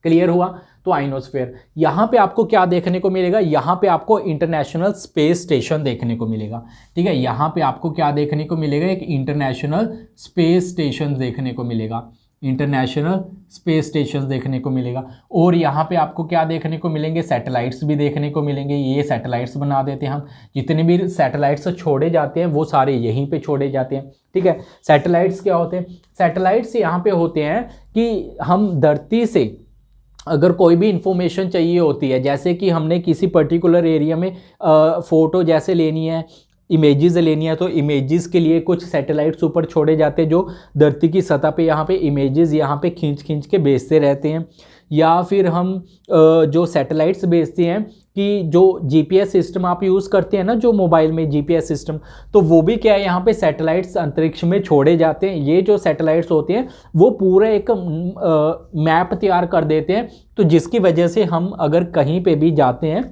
क्लियर हुआ। तो आइनोस्फीयर। यहाँ पे आपको क्या देखने को मिलेगा, यहाँ पे आपको इंटरनेशनल स्पेस स्टेशन देखने को मिलेगा। ठीक है, यहाँ पे आपको क्या देखने को मिलेगा, एक इंटरनेशनल स्पेस स्टेशन देखने को मिलेगा। इंटरनेशनल स्पेस स्टेशन देखने को मिलेगा। और यहाँ पे आपको क्या देखने को मिलेंगे, सैटेलाइट्स भी देखने को मिलेंगे। ये सैटेलाइट्स बना देते हैं हम, जितने भी सैटेलाइट्स छोड़े जाते हैं वो सारे यहीं पे छोड़े जाते हैं। ठीक है, सैटेलाइट्स क्या होते हैं, सैटेलाइट्स यहाँ पे होते हैं कि हम धरती से अगर कोई भी इंफॉर्मेशन चाहिए होती है, जैसे कि हमने किसी पर्टिकुलर एरिया में फ़ोटो जैसे लेनी है, इमेजेस लेनी है, तो इमेजेस के लिए कुछ सैटेलाइट्स ऊपर छोड़े जाते हैं जो धरती की सतह पे यहाँ पे इमेजेस यहाँ पे खींच के भेजते रहते हैं। या फिर हम जो सैटेलाइट्स भेजते हैं कि जो जीपीएस सिस्टम आप यूज़ करते हैं ना, जो मोबाइल में जीपीएस सिस्टम, तो वो भी क्या है, यहाँ पे सैटेलाइट्स अंतरिक्ष में छोड़े जाते हैं। ये जो सैटेलाइट्स होते हैं वो पूरा एक मैप तैयार कर देते हैं, तो जिसकी वजह से हम अगर कहीं पे भी जाते हैं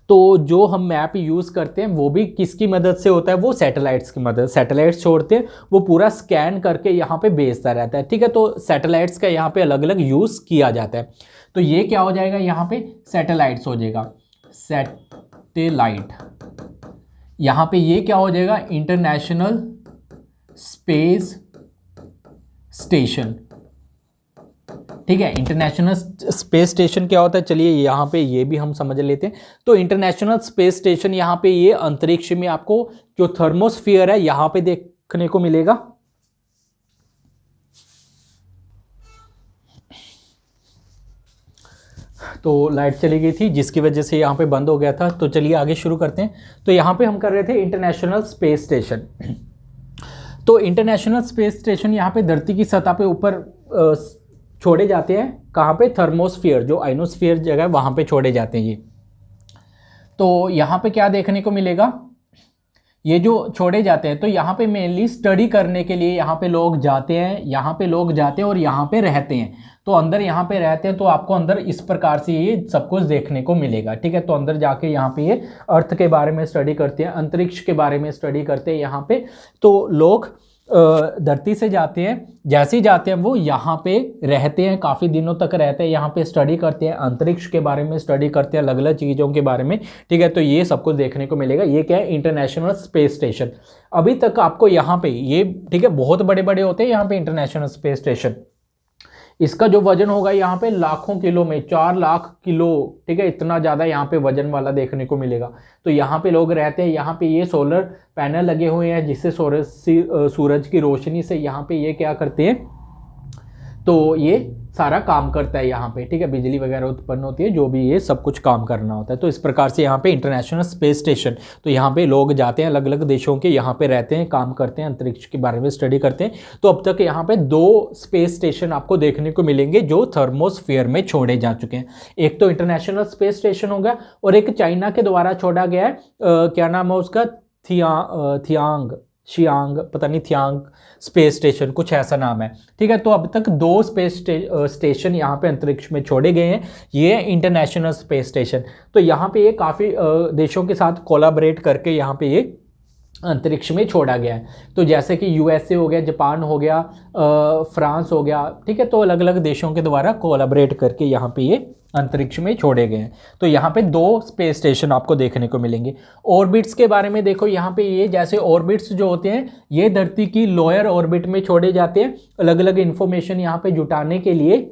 तो जो हम मैप यूज़ करते हैं वो भी किसकी मदद से होता है, वो सैटेलाइट्स की मदद। सैटेलाइट्स छोड़ते हैं, वो पूरा स्कैन करके यहाँ पे भेजता रहता है। ठीक है, तो सैटेलाइट्स का यहाँ पे अलग अलग यूज़ किया जाता है। तो ये क्या हो जाएगा, यहाँ पे सैटेलाइट्स हो जाएगा, सैटेलाइट। यहाँ पे ये क्या हो जाएगा, इंटरनेशनल स्पेस स्टेशन। ठीक है, इंटरनेशनल स्पेस स्टेशन क्या होता है, चलिए यहाँ पे ये भी हम समझ लेते हैं। तो इंटरनेशनल स्पेस स्टेशन, यहाँ पे ये अंतरिक्ष में आपको जो थर्मोस्फीयर है यहाँ पे देखने को मिलेगा। तो लाइट चली गई थी जिसकी वजह से यहाँ पे बंद हो गया था। तो चलिए आगे शुरू करते हैं। तो यहाँ पे हम कर रहे थे इंटरनेशनल स्पेस स्टेशन। तो इंटरनेशनल स्पेस स्टेशन यहाँ पे धरती की सतह पे ऊपर छोड़े जाते हैं। कहाँ पे, थर्मोस्फीयर, जो आइनोस्फीयर जगह है वहाँ पे छोड़े जाते हैं ये। तो यहाँ पे क्या देखने को मिलेगा, ये जो छोड़े जाते हैं, तो यहाँ पे मेनली स्टडी करने के लिए यहाँ पे लोग जाते हैं, यहाँ पे लोग जाते हैं और यहाँ पे रहते हैं। तो अंदर यहाँ पे रहते हैं, तो आपको अंदर इस प्रकार से ये सब कुछ देखने को मिलेगा। ठीक है, तो अंदर जाके यहाँ पे ये अर्थ के बारे में स्टडी करते हैं, अंतरिक्ष के बारे में स्टडी करते हैं यहाँ पे। तो लोग धरती से जाते हैं, जैसे ही जाते हैं वो यहाँ पे रहते हैं, काफ़ी दिनों तक रहते हैं, यहाँ पे स्टडी करते हैं, अंतरिक्ष के बारे में स्टडी करते हैं, अलग अलग चीज़ों के बारे में, ठीक है। तो ये सब कुछ देखने को मिलेगा। ये क्या है, इंटरनेशनल स्पेस स्टेशन। अभी तक आपको यहाँ पे ये, ठीक है, बहुत बड़े बड़े होते हैं यहाँ पे इंटरनेशनल स्पेस स्टेशन। इसका जो वजन होगा यहाँ पे लाखों किलो में, 4 लाख किलो, ठीक है, इतना ज़्यादा यहाँ पे वजन वाला देखने को मिलेगा। तो यहाँ पे लोग रहते हैं। यहाँ पे ये सोलर पैनल लगे हुए हैं जिससे सूरज की रोशनी से यहाँ पे ये क्या करते हैं, तो ये सारा काम करता है यहाँ पे, ठीक है, बिजली वगैरह उत्पन्न होती है, जो भी ये सब कुछ काम करना होता है। तो इस प्रकार से यहाँ पे इंटरनेशनल स्पेस स्टेशन, तो यहाँ पे लोग जाते हैं, अलग अलग देशों के, यहाँ पे रहते हैं, काम करते हैं, अंतरिक्ष के बारे में स्टडी करते हैं। तो अब तक यहाँ पे 2 स्पेस स्टेशन आपको देखने को मिलेंगे जो थर्मोस्फीयर में छोड़े जा चुके हैं। एक तो इंटरनेशनल स्पेस स्टेशन हो गया और एक चाइना के द्वारा छोड़ा गया है, क्या नाम है उसका, शियांग, पता नहीं, थियांग स्पेस स्टेशन, कुछ ऐसा नाम है, ठीक है। तो अब तक 2 स्पेस स्टेशन यहाँ पे अंतरिक्ष में छोड़े गए हैं। ये इंटरनेशनल स्पेस स्टेशन। तो यहाँ पे ये काफ़ी देशों के साथ कोलैबोरेट करके यहाँ पे ये अंतरिक्ष में छोड़ा गया है। तो जैसे कि यूएसए हो गया, जापान हो गया, फ्रांस हो गया, ठीक है। तो अलग अलग देशों के द्वारा कोलैबोरेट करके यहाँ पे ये अंतरिक्ष में छोड़े गए हैं। तो यहाँ पे 2 स्पेस स्टेशन आपको देखने को मिलेंगे। ऑर्बिट्स के बारे में देखो, यहाँ पे ये जैसे ऑर्बिट्स जो होते हैं ये धरती की लोअर ऑर्बिट में छोड़े जाते हैं, अलग अलग इंफॉर्मेशन यहाँ पे जुटाने के लिए,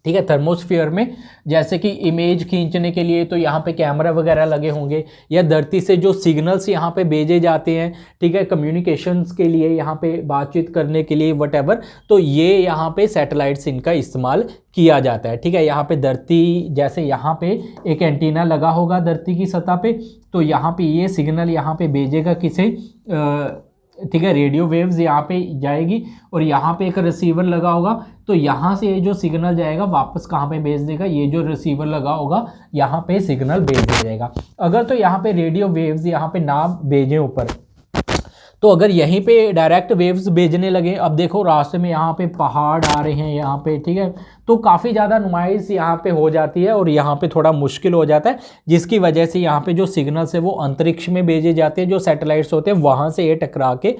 ठीक है, थर्मोस्फीयर में। जैसे कि इमेज खींचने के लिए तो यहाँ पे कैमरा वगैरह लगे होंगे, या धरती से जो सिग्नल्स यहाँ पे भेजे जाते हैं, ठीक है, कम्युनिकेशंस के लिए, यहाँ पे बातचीत करने के लिए, वटेवर, तो ये यहाँ पे सैटेलाइट्स इनका इस्तेमाल किया जाता है, ठीक है। यहाँ पे धरती, जैसे यहाँ पे एक एंटीना लगा होगा धरती की सतह पे, तो यहाँ पे ये सिग्नल यहाँ पे भेजेगा किसे, ठीक है, रेडियो वेव्स यहाँ पे जाएगी, और यहाँ पे एक रिसीवर लगा होगा, तो यहाँ से ये जो सिग्नल जाएगा वापस कहाँ पे भेज देगा, ये जो रिसीवर लगा होगा यहाँ पे सिग्नल भेज दिया जाएगा। अगर तो यहाँ पे रेडियो वेव्स यहाँ पे ना भेजें ऊपर, तो अगर यहीं पे डायरेक्ट वेव्स भेजने लगे, अब देखो रास्ते में यहाँ पे पहाड़ आ रहे हैं यहाँ पे, ठीक है, तो काफ़ी ज़्यादा नुमाइश यहाँ पे हो जाती है और यहाँ पे थोड़ा मुश्किल हो जाता है, जिसकी वजह से यहाँ पे जो सिग्नल्स है वो अंतरिक्ष में भेजे जाते हैं, जो सैटेलाइट्स होते हैं वहाँ से ये टकरा के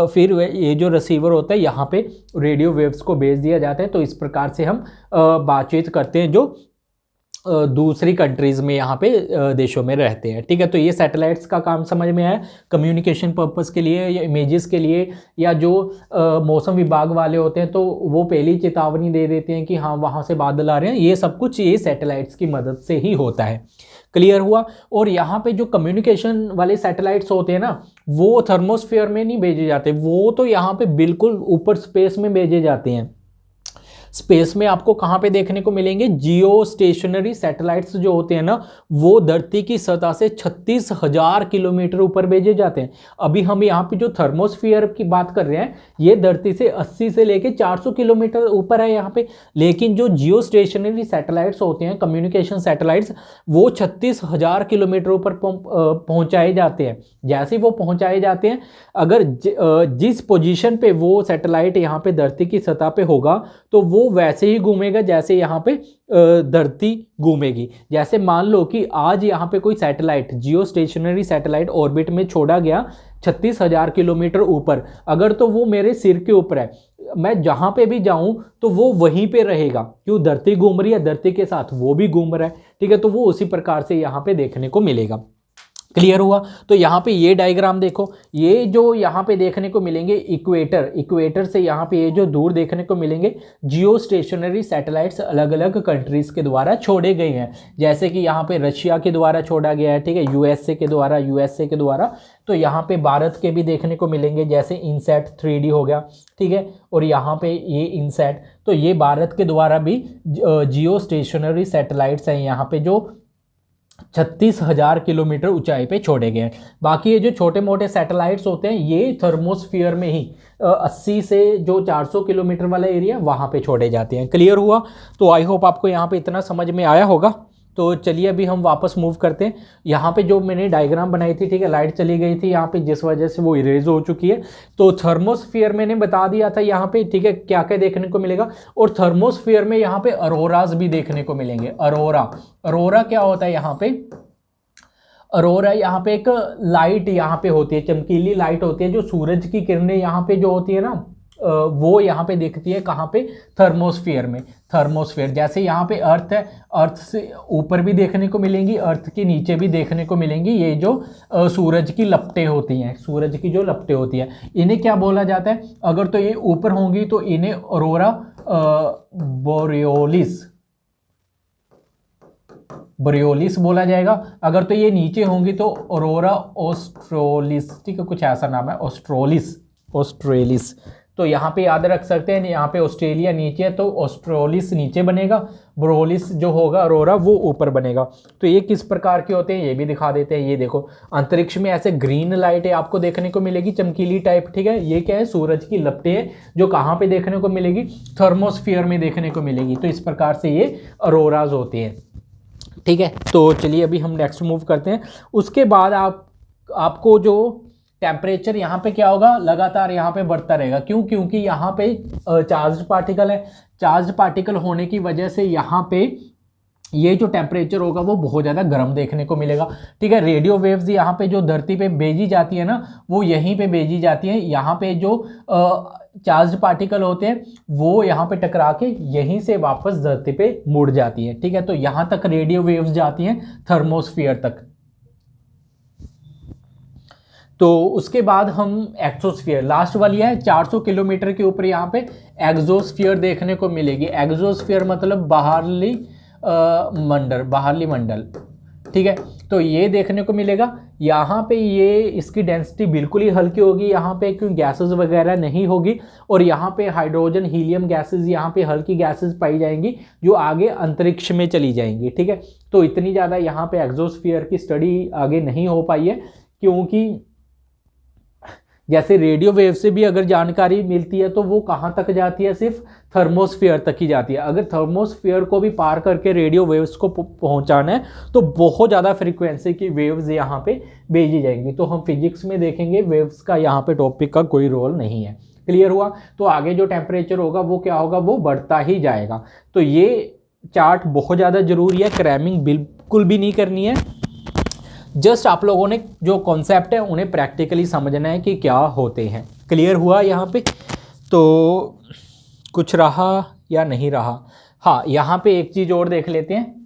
फिर ये जो रिसीवर होता है यहाँ पे रेडियो वेव्स को भेज दिया जाता है। तो इस प्रकार से हम बातचीत करते हैं जो दूसरी कंट्रीज़ में यहाँ पे देशों में रहते हैं, ठीक है। तो ये सैटेलाइट्स का काम समझ में आया, कम्युनिकेशन पर्पस के लिए या इमेजेस के लिए, या जो मौसम विभाग वाले होते हैं तो वो पहली चेतावनी दे देते हैं कि हाँ वहाँ से बादल आ रहे हैं। ये सब कुछ ये सैटेलाइट्स की मदद से ही होता है। क्लियर हुआ। और यहाँ पे जो कम्युनिकेशन वाले सैटेलाइट्स होते हैं ना, वो थर्मोस्फीयर में नहीं भेजे जाते, वो तो यहाँ पे बिल्कुल ऊपर स्पेस में भेजे जाते हैं। स्पेस में आपको कहाँ पे देखने को मिलेंगे, जियो स्टेशनरी सैटेलाइट्स जो होते हैं ना, वो धरती की सतह से 36,000 किलोमीटर ऊपर भेजे जाते हैं। अभी हम यहाँ पे जो थर्मोस्फीयर की बात कर रहे हैं, ये धरती से 80 से लेके 400 किलोमीटर ऊपर है यहाँ पे, लेकिन जो जियो स्टेशनरी सैटेलाइट्स होते हैं, कम्युनिकेशन सैटेलाइट्स, वो 36,000 किलोमीटर ऊपर पहुँचाए जाते हैं। जैसे वो पहुँचाए जाते हैं, अगर जिस पोजीशन पे वो सैटेलाइट यहाँ पे धरती की सतह पे होगा, तो वो वैसे ही घूमेगा जैसे यहाँ पे धरती घूमेगी। जैसे मान लो कि आज यहाँ पे कोई सैटेलाइट, जियो स्टेशनरी सैटेलाइट ऑर्बिट में छोड़ा गया 36,000 किलोमीटर ऊपर, अगर तो वो मेरे सिर के ऊपर है, मैं जहाँ पे भी जाऊँ तो वो वहीं पे रहेगा, क्यों, धरती घूम रही है, धरती के साथ वो भी घूम रहा है, ठीक है। तो वो उसी प्रकार से यहाँ पे देखने को मिलेगा। क्लियर हुआ। तो यहाँ पे ये डायग्राम देखो, ये जो यहाँ पे देखने को मिलेंगे इक्वेटर से यहाँ पे ये जो दूर देखने को मिलेंगे जियो स्टेशनरी सैटेलाइट्स अलग अलग कंट्रीज के द्वारा छोड़े गए हैं। जैसे कि यहाँ पे रशिया के द्वारा छोड़ा गया है, ठीक है, यूएसए के द्वारा। तो यहाँ पे भारत के भी देखने को मिलेंगे, जैसे इनसैट 3D हो गया, ठीक है, और यहाँ पे ये इनसैट, तो ये भारत के द्वारा भी जियो स्टेशनरी सैटेलाइट्स हैं यहाँ पे जो 36,000 किलोमीटर ऊंचाई पे छोड़े गए हैं। बाकी ये जो छोटे मोटे सैटेलाइट्स होते हैं ये थर्मोस्फीयर में ही 80 से जो 400 किलोमीटर वाला एरिया वहाँ पे छोड़े जाते हैं। क्लियर हुआ। तो आई होप आपको यहाँ पे इतना समझ में आया होगा। तो चलिए अभी हम वापस मूव करते हैं। यहाँ पे जो मैंने डायग्राम बनाई थी, ठीक है, लाइट चली गई थी यहाँ पे जिस वजह से वो इरेज हो चुकी है। तो थर्मोस्फीयर मैंने बता दिया था यहाँ पे, ठीक है, क्या क्या देखने को मिलेगा। और थर्मोस्फीयर में यहाँ पे अरोराज भी देखने को मिलेंगे। अरोरा क्या होता है यहाँ पे, अरोरा यहाँ पे एक लाइट यहाँ पे होती है, चमकीली लाइट होती है, जो सूरज की किरणें यहाँ पे जो होती है ना वो यहाँ पे दिखती है कहाँ पे, थर्मोस्फियर में। थर्मोस्फियर जैसे यहाँ पे अर्थ है, अर्थ से ऊपर भी देखने को मिलेंगी, अर्थ के नीचे भी देखने को मिलेंगी ये जो सूरज की लपटें होती हैं, सूरज की जो लपटें होती हैं, इन्हें क्या बोला जाता है? अगर तो ये ऊपर होंगी तो इन्हें ऑरोरा बोरियोलिस, बोरियोलिस बोला जाएगा। अगर तो ये नीचे होंगी तो ऑरोरा ऑस्ट्रोलिस, ठीक है, कुछ ऐसा नाम है, ऑस्ट्रोलिस, ऑस्ट्रेलिस। तो यहाँ पे याद रख सकते हैं, यहाँ पे ऑस्ट्रेलिया नीचे है तो ऑस्ट्रोलिस नीचे बनेगा, बोरोलिस जो होगा अरोरा वो ऊपर बनेगा। तो ये किस प्रकार के होते हैं ये भी दिखा देते हैं। ये देखो अंतरिक्ष में ऐसे ग्रीन लाइट है आपको देखने को मिलेगी, चमकीली टाइप, ठीक है। ये क्या है? सूरज की लपटें है, जो कहाँ पे देखने को मिलेगी? थर्मोस्फियर में देखने को मिलेगी। तो इस प्रकार से ये अरोराज होते हैं, ठीक है। तो चलिए अभी हम नेक्स्ट मूव करते हैं। उसके बाद आपको जो टेम्परेचर यहाँ पे क्या होगा? लगातार यहाँ पे बढ़ता रहेगा। क्यों? क्योंकि यहाँ पे चार्ज्ड पार्टिकल है। चार्ज्ड पार्टिकल होने की वजह से यहाँ पे ये जो टेम्परेचर होगा वो बहुत ज़्यादा गर्म देखने को मिलेगा, ठीक है। रेडियो वेव्स यहाँ पे जो धरती पे भेजी जाती है ना, वो यहीं पे भेजी जाती है। यहाँ पे जो चार्ज्ड पार्टिकल होते हैं वो यहाँ पे टकरा के यहीं से वापस धरती पे मुड़ जाती है, ठीक है। तो यहाँ तक रेडियो वेव्स जाती हैं, थर्मोस्फियर तक। तो उसके बाद हम एक्सोस्फीयर, लास्ट वाली है, 400 किलोमीटर के ऊपर यहाँ पे एक्सोस्फीयर देखने को मिलेगी। एक्सोस्फीयर मतलब बाहरली मंडल, ठीक है। तो ये देखने को मिलेगा। यहाँ पे ये इसकी डेंसिटी बिल्कुल ही हल्की होगी यहाँ पे, क्योंकि गैसेस वगैरह नहीं होगी। और यहाँ पे हाइड्रोजन, हीलियम गैसेस, यहाँ पे हल्की गैसेस पाई जाएंगी जो आगे अंतरिक्ष में चली जाएंगी, ठीक है। तो इतनी ज़्यादा यहाँ पे एक्सोस्फीयर की स्टडी आगे नहीं हो पाई है, क्योंकि जैसे रेडियो वेव से भी अगर जानकारी मिलती है तो वो कहाँ तक जाती है? सिर्फ थर्मोस्फियर तक ही जाती है। अगर थर्मोस्फियर को भी पार करके रेडियो वेव्स को पहुंचाना है तो बहुत ज़्यादा फ्रीक्वेंसी की वेव्स यहाँ पे भेजी जाएंगी। तो हम फिजिक्स में देखेंगे वेव्स का यहाँ पे टॉपिक का कोई रोल नहीं है। क्लियर हुआ? तो आगे जो टेम्परेचर होगा वो क्या होगा? वो बढ़ता ही जाएगा। तो ये चार्ट बहुत ज़्यादा जरूरी है, क्रैमिंग बिल्कुल भी नहीं करनी है। जस्ट आप लोगों ने जो कॉन्सेप्ट है उन्हें प्रैक्टिकली समझना है कि क्या होते हैं। क्लियर हुआ यहाँ पे? तो कुछ रहा या नहीं रहा? हाँ, यहाँ पे एक चीज़ और देख लेते हैं।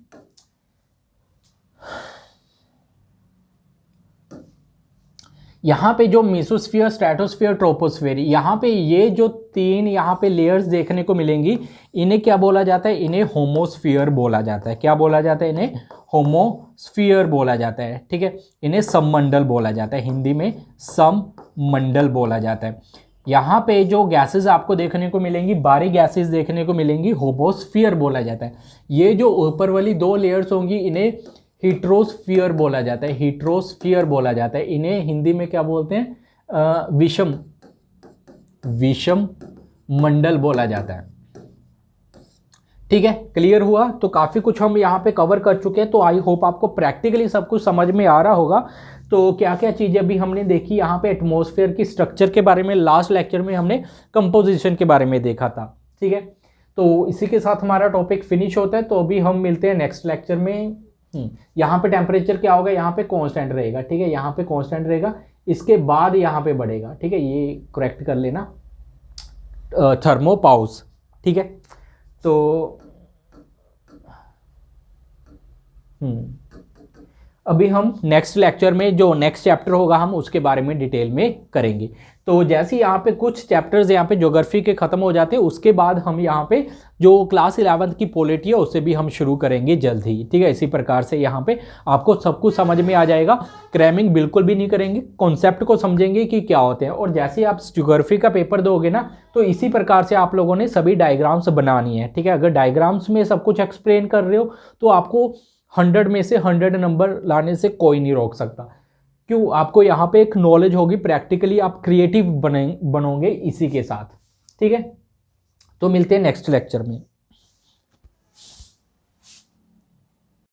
यहाँ पे जो मेसोस्फीयर, स्ट्रेटोस्फीयर, ट्रोपोस्फीयर, यहाँ पे ये जो तीन यहाँ पे लेयर्स देखने को मिलेंगी, इन्हें क्या बोला जाता है? इन्हें होमोस्फीयर बोला जाता है। क्या बोला जाता है? इन्हें होमोस्फीयर बोला जाता है, ठीक है। इन्हें सममंडल बोला जाता है, हिंदी में सममंडल बोला जाता है। यहाँ पे जो गैसेस आपको देखने को मिलेंगी, बारी गैसेस देखने को मिलेंगी, होमोस्फीयर बोला जाता है। ये जो ऊपर वाली दो लेयर्स होंगी इन्हें हीट्रोस्फीयर बोला जाता है, हीट्रोस्फीयर बोला जाता है। इन्हें हिंदी में क्या बोलते हैं? विषम मंडल बोला जाता है, ठीक है। क्लियर हुआ? तो काफ़ी कुछ हम यहाँ पे कवर कर चुके हैं। तो आई होप आपको प्रैक्टिकली सब कुछ समझ में आ रहा होगा। तो क्या क्या चीज़ें अभी हमने देखी यहाँ पे? एटमॉस्फेयर की स्ट्रक्चर के बारे में लास्ट लेक्चर में हमने कंपोजिशन के बारे में देखा था, ठीक है। तो इसी के साथ हमारा टॉपिक फिनिश होता है। तो अभी हम मिलते हैं नेक्स्ट लेक्चर में। यहाँ पे टेम्परेचर क्या होगा? यहाँ पे कांस्टेंट रहेगा, ठीक है। यहाँ पे कांस्टेंट रहेगा, इसके बाद यहाँ पे बढ़ेगा, ठीक है। ये करेक्ट कर लेना, थर्मोपाउस, ठीक है। तो अभी हम नेक्स्ट लेक्चर में जो नेक्स्ट चैप्टर होगा हम उसके बारे में डिटेल में करेंगे। तो जैसे यहाँ पे कुछ चैप्टर्स यहाँ पे ज्योग्राफी के ख़त्म हो जाते हैं, उसके बाद हम यहाँ पे जो क्लास 11th की पॉलिटी है उससे भी हम शुरू करेंगे जल्द ही, ठीक है। इसी प्रकार से यहाँ पे आपको सब कुछ समझ में आ जाएगा। क्रैमिंग बिल्कुल भी नहीं करेंगे, कॉन्सेप्ट को समझेंगे कि क्या होते हैं। और जैसे आप ज्योग्राफी का पेपर दोगे ना, तो इसी प्रकार से आप लोगों ने सभी डायग्राम्स बनानी है, ठीक है। अगर डायग्राम्स में सब कुछ एक्सप्लेन कर रहे हो तो आपको 100 में से 100 नंबर लाने से कोई नहीं रोक सकता। क्यों? आपको यहाँ पे एक नॉलेज होगी, प्रैक्टिकली आप क्रिएटिव बनोगे इसी के साथ, ठीक है। तो मिलते हैं नेक्स्ट लेक्चर में।